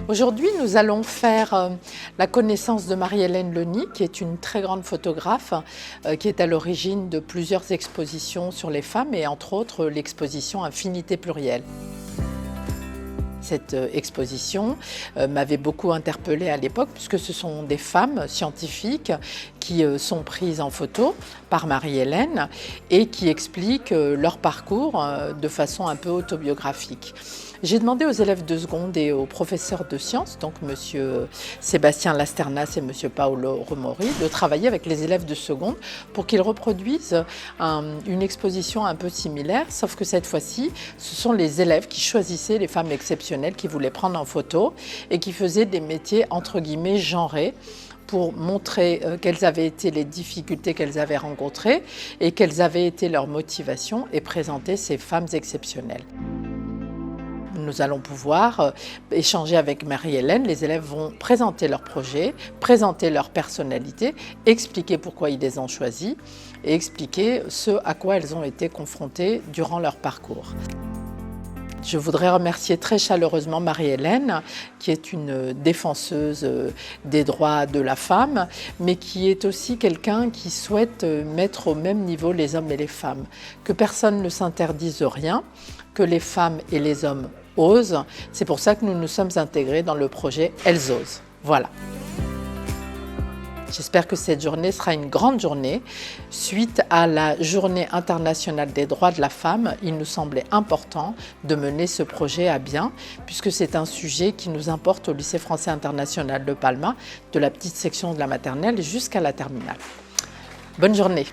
Aujourd'hui, nous allons faire la connaissance de Marie-Hélène Leny, qui est une très grande photographe, qui est à l'origine de plusieurs expositions sur les femmes et entre autres l'exposition Infinité plurielle. Cette exposition m'avait beaucoup interpellée à l'époque puisque ce sont des femmes scientifiques qui sont prises en photo par Marie-Hélène et qui expliquent leur parcours de façon un peu autobiographique. J'ai demandé aux élèves de seconde et aux professeurs de sciences, donc M. Sébastien Lasternas et M. Paolo Romori, de travailler avec les élèves de seconde pour qu'ils reproduisent une exposition un peu similaire, sauf que cette fois-ci, ce sont les élèves qui choisissaient les femmes exceptionnelles qu'ils voulaient prendre en photo et qui faisaient des métiers entre guillemets genrés pour montrer quelles avaient été les difficultés qu'elles avaient rencontrées et quelles avaient été leurs motivations et présenter ces femmes exceptionnelles. Nous allons pouvoir échanger avec Marie-Hélène. Les élèves vont présenter leur projet, présenter leur personnalité, expliquer pourquoi ils les ont choisis et expliquer ce à quoi elles ont été confrontées durant leur parcours. Je voudrais remercier très chaleureusement Marie-Hélène, qui est une défenseuse des droits de la femme, mais qui est aussi quelqu'un qui souhaite mettre au même niveau les hommes et les femmes, que personne ne s'interdise rien, que les femmes et les hommes osent. C'est pour ça que nous nous sommes intégrés dans le projet Elles osent. Voilà. J'espère que cette journée sera une grande journée. Suite à la Journée internationale des droits de la femme, il nous semblait important de mener ce projet à bien, puisque c'est un sujet qui nous importe au lycée français international de Palma, de la petite section de la maternelle jusqu'à la terminale. Bonne journée.